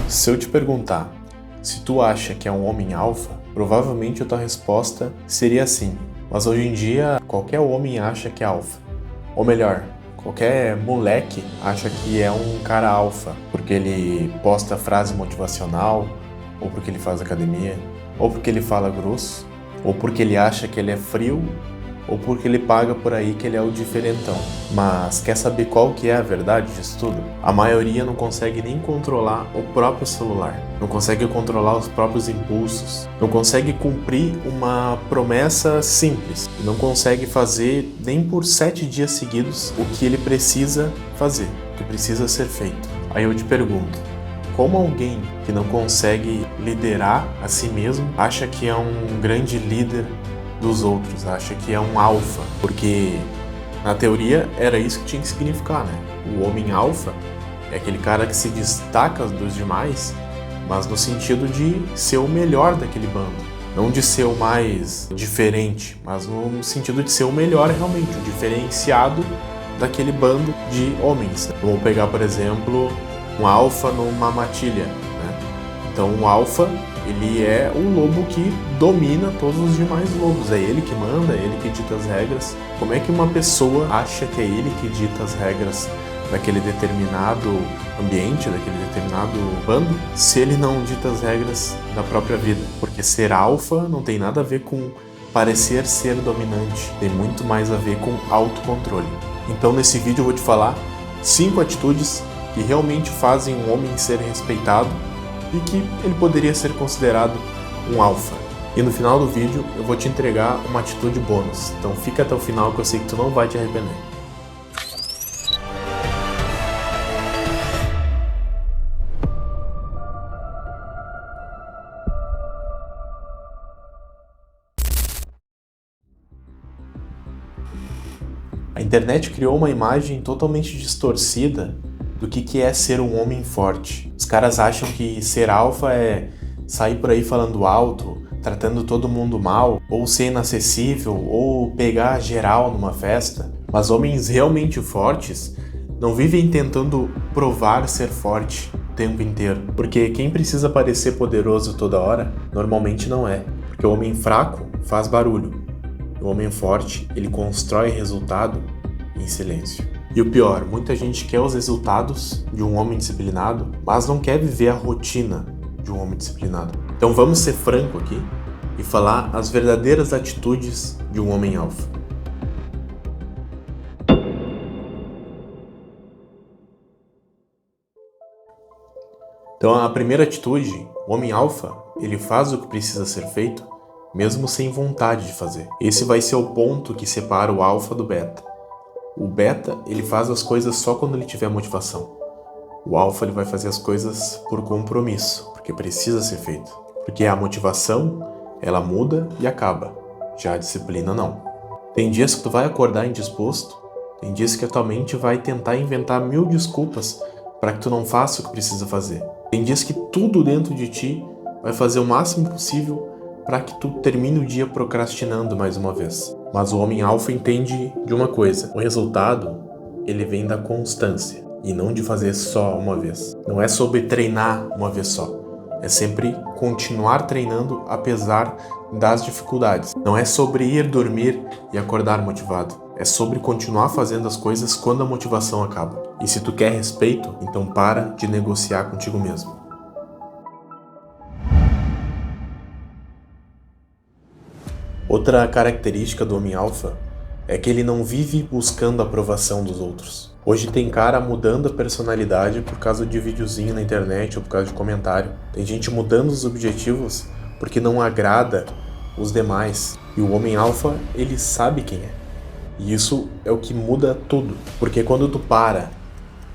Se eu te perguntar se tu acha que é um homem alfa, provavelmente a tua resposta seria sim. Mas hoje em dia, qualquer homem acha que é alfa. Ou melhor, qualquer moleque acha que é um cara alfa, porque ele posta frase motivacional, ou porque ele faz academia, ou porque ele fala grosso, ou porque ele acha que ele é frio, ou porque ele paga por aí que ele é o diferentão. Mas quer saber qual que é a verdade disso tudo? A maioria não consegue nem controlar o próprio celular, não consegue controlar os próprios impulsos, não consegue cumprir uma promessa simples, não consegue fazer nem por 7 dias seguidos o que ele precisa fazer, o que precisa ser feito. Aí eu te pergunto, como alguém que não consegue liderar a si mesmo acha que é um grande líder dos outros, acha que é um alfa? Porque na teoria era isso que tinha que significar, né? O homem alfa é aquele cara que se destaca dos demais, mas no sentido de ser o melhor daquele bando, não de ser o mais diferente, mas no sentido de ser o melhor realmente, o diferenciado daquele bando de homens. Vamos pegar, por exemplo, um alfa numa matilha, né? Então um alfa, ele é o lobo que domina todos os demais lobos, é ele que manda, é ele que dita as regras. Como é que uma pessoa acha que é ele que dita as regras daquele determinado ambiente, daquele determinado bando, se ele não dita as regras da própria vida? Porque ser alfa não tem nada a ver com parecer ser dominante, tem muito mais a ver com autocontrole. Então nesse vídeo eu vou te falar 5 atitudes que realmente fazem um homem ser respeitado e que ele poderia ser considerado um alfa. E no final do vídeo eu vou te entregar uma atitude bônus, então fica até o final que eu sei que tu não vai te arrepender. A internet criou uma imagem totalmente distorcida do que é ser um homem forte. Os caras acham que ser alfa é sair por aí falando alto, tratando todo mundo mal, ou ser inacessível, ou pegar geral numa festa. Mas homens realmente fortes não vivem tentando provar ser forte o tempo inteiro. Porque quem precisa parecer poderoso toda hora, normalmente não é. Porque o homem fraco faz barulho. O homem forte, ele constrói resultado em silêncio. E o pior, muita gente quer os resultados de um homem disciplinado, mas não quer viver a rotina de um homem disciplinado. Então vamos ser franco aqui e falar as verdadeiras atitudes de um homem alfa. Então a primeira atitude, o homem alfa, ele faz o que precisa ser feito, mesmo sem vontade de fazer. Esse vai ser o ponto que separa o alfa do beta. O beta, ele faz as coisas só quando ele tiver motivação. O alfa, ele vai fazer as coisas por compromisso, porque precisa ser feito. Porque a motivação, ela muda e acaba. Já a disciplina, não. Tem dias que tu vai acordar indisposto, tem dias que a tua mente vai tentar inventar 1000 desculpas para que tu não faça o que precisa fazer. Tem dias que tudo dentro de ti vai fazer o máximo possível para que tu termine o dia procrastinando mais uma vez. Mas o homem alfa entende de uma coisa: o resultado, ele vem da constância e não de fazer só uma vez. Não é sobre treinar uma vez só, é sempre continuar treinando apesar das dificuldades. Não é sobre ir dormir e acordar motivado, é sobre continuar fazendo as coisas quando a motivação acaba. E se tu quer respeito, então para de negociar contigo mesmo. Outra característica do homem alfa é que ele não vive buscando a aprovação dos outros. Hoje tem cara mudando a personalidade por causa de videozinho na internet ou por causa de comentário. Tem gente mudando os objetivos porque não agrada os demais. E o homem alfa, ele sabe quem é. E isso é o que muda tudo. Porque quando tu para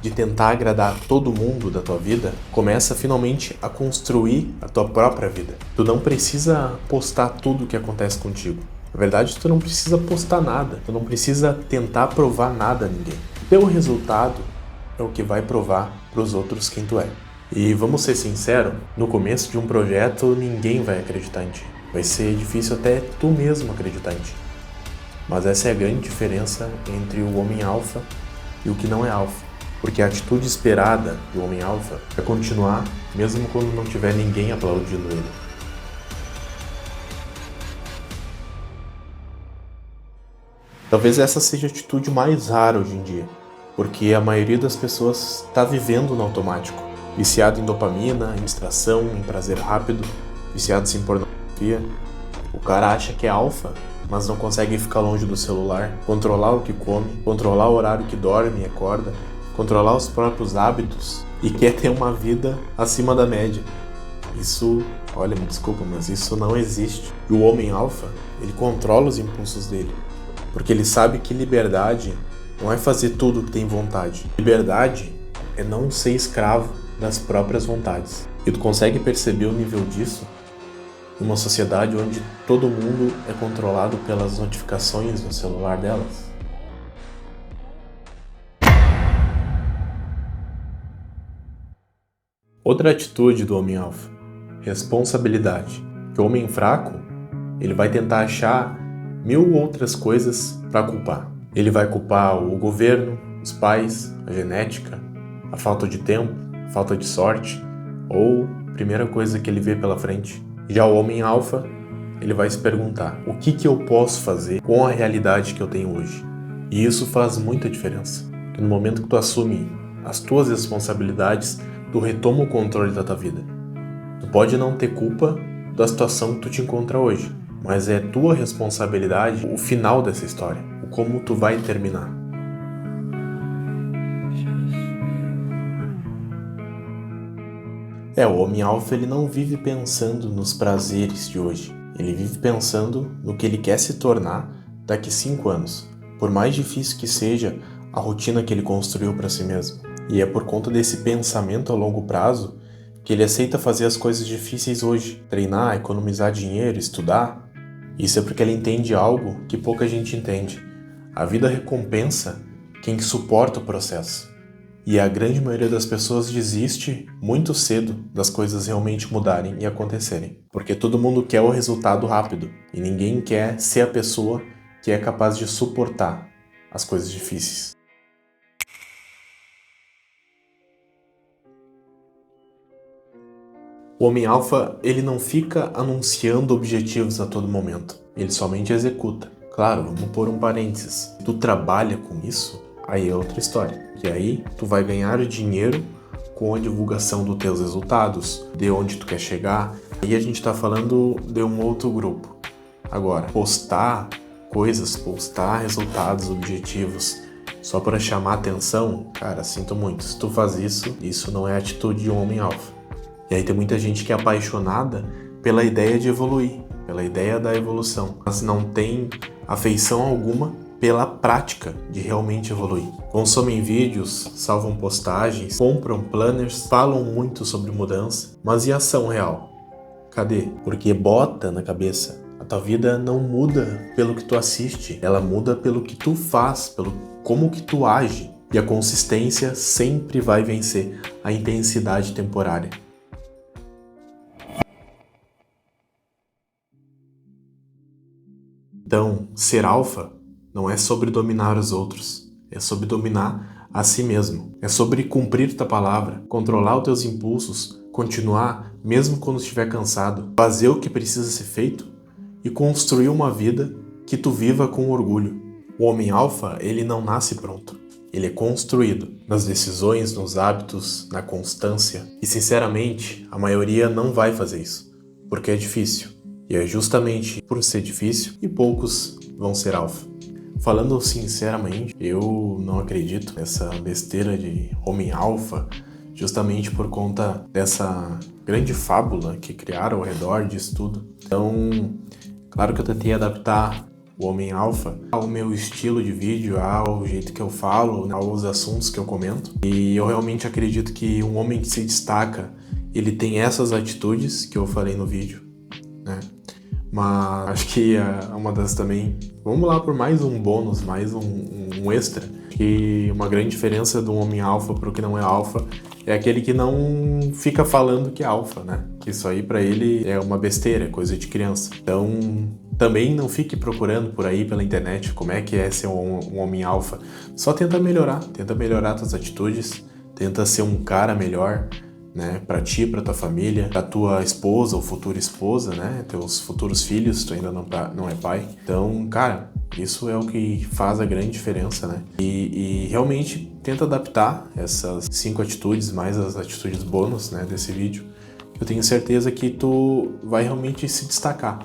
de tentar agradar todo mundo da tua vida, começa finalmente a construir a tua própria vida. Tu não precisa postar tudo o que acontece contigo. Na verdade, tu não precisa postar nada. Tu não precisa tentar provar nada a ninguém. Teu resultado é o que vai provar para os outros quem tu é. E vamos ser sinceros, no começo de um projeto, ninguém vai acreditar em ti. Vai ser difícil até tu mesmo acreditar em ti. Mas essa é a grande diferença entre o homem alfa e o que não é alfa. Porque a atitude esperada do homem alfa é continuar mesmo quando não tiver ninguém aplaudindo ele. Talvez essa seja a atitude mais rara hoje em dia, porque a maioria das pessoas está vivendo no automático, viciado em dopamina, em distração, em prazer rápido, viciados em pornografia. O cara acha que é alfa, mas não consegue ficar longe do celular, controlar o que come, controlar o horário que dorme e acorda, controlar os próprios hábitos e quer ter uma vida acima da média. Isso, olha, me desculpa, mas isso não existe. E o homem alfa, ele controla os impulsos dele, porque ele sabe que liberdade não é fazer tudo o que tem vontade. Liberdade é não ser escravo das próprias vontades. E tu consegue perceber o nível disso numa sociedade onde todo mundo é controlado pelas notificações no celular delas? Outra atitude do homem alfa: responsabilidade. Que o homem fraco, ele vai tentar achar 1000 outras coisas para culpar. Ele vai culpar o governo, os pais, a genética, a falta de tempo, a falta de sorte, ou a primeira coisa que ele vê pela frente. Já o homem alfa, ele vai se perguntar: o que eu posso fazer com a realidade que eu tenho hoje? E isso faz muita diferença. Porque no momento que tu assume as tuas responsabilidades, tu retoma o controle da tua vida. Tu pode não ter culpa da situação que tu te encontra hoje, mas é tua responsabilidade o final dessa história, o como tu vai terminar. O homem alfa, ele não vive pensando nos prazeres de hoje. Ele vive pensando no que ele quer se tornar daqui 5 anos, por mais difícil que seja a rotina que ele construiu para si mesmo. E é por conta desse pensamento a longo prazo que ele aceita fazer as coisas difíceis hoje, treinar, economizar dinheiro, estudar. Isso é porque ele entende algo que pouca gente entende. A vida recompensa quem suporta o processo. E a grande maioria das pessoas desiste muito cedo das coisas realmente mudarem e acontecerem. Porque todo mundo quer o resultado rápido e ninguém quer ser a pessoa que é capaz de suportar as coisas difíceis. O homem alfa, ele não fica anunciando objetivos a todo momento. Ele somente executa. Claro, vamos pôr um parênteses. Tu trabalha com isso, aí é outra história. Que aí tu vai ganhar dinheiro com a divulgação dos teus resultados, de onde tu quer chegar. Aí a gente tá falando de um outro grupo. Agora, postar coisas, postar resultados, objetivos, só para chamar atenção, cara, sinto muito. Se tu faz isso, isso não é atitude de um homem alfa. E aí tem muita gente que é apaixonada pela ideia de evoluir, pela ideia da evolução, mas não tem afeição alguma pela prática de realmente evoluir. Consomem vídeos, salvam postagens, compram planners, falam muito sobre mudança, mas e a ação real? Cadê? Porque bota na cabeça, a tua vida não muda pelo que tu assiste, ela muda pelo que tu faz, pelo como que tu age. E a consistência sempre vai vencer a intensidade temporária. Então, ser alfa não é sobre dominar os outros, é sobre dominar a si mesmo. É sobre cumprir tua palavra, controlar os teus impulsos, continuar mesmo quando estiver cansado, fazer o que precisa ser feito e construir uma vida que tu viva com orgulho. O homem alfa, ele não nasce pronto. Ele é construído nas decisões, nos hábitos, na constância. E sinceramente, a maioria não vai fazer isso, porque é difícil. E é justamente por ser difícil que poucos vão ser alfa. Falando sinceramente, eu não acredito nessa besteira de homem alfa, justamente por conta dessa grande fábula que criaram ao redor disso tudo. Então, claro que eu tentei adaptar o homem alfa ao meu estilo de vídeo, ao jeito que eu falo, aos assuntos que eu comento. E eu realmente acredito que um homem que se destaca, ele tem essas atitudes que eu falei no vídeo, né? Mas acho que é uma das também... Vamos lá por mais um bônus, mais um extra. Que uma grande diferença do homem alfa para o que não é alfa é aquele que não fica falando que é alfa, né? Que isso aí para ele é uma besteira, é coisa de criança. Então, Também não fique procurando por aí pela internet como é que é ser um homem alfa. Só tenta melhorar tuas atitudes, tenta ser um cara melhor, né, pra ti, pra tua família, pra tua esposa ou futura esposa, né, teus futuros filhos, tu ainda não é pai. Então, cara, isso é o que faz a grande diferença, né? E realmente tenta adaptar essas 5 atitudes, mais as atitudes bônus, né, desse vídeo. Eu tenho certeza que tu vai realmente se destacar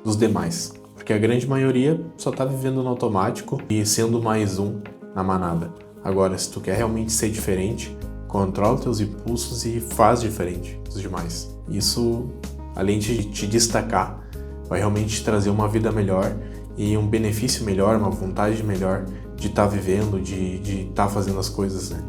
dos demais. Porque a grande maioria só tá vivendo no automático e sendo mais um na manada. Agora, se tu quer realmente ser diferente, controla teus impulsos e faz diferente dos demais. Isso, além de te destacar, vai realmente te trazer uma vida melhor e um benefício melhor, uma vontade melhor de estar vivendo, de estar fazendo as coisas, né?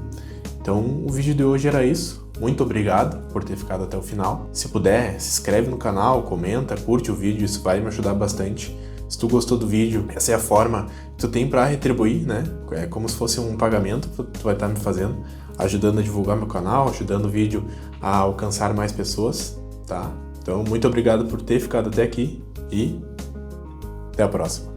Então, o vídeo de hoje era isso. Muito obrigado por ter ficado até o final. Se puder, se inscreve no canal, comenta, curte o vídeo, isso vai me ajudar bastante. Se tu gostou do vídeo, essa é a forma que tu tem para retribuir, né? É como se fosse um pagamento que tu vai estar me fazendo, ajudando a divulgar meu canal, ajudando o vídeo a alcançar mais pessoas, tá? Então, muito obrigado por ter ficado até aqui e até a próxima.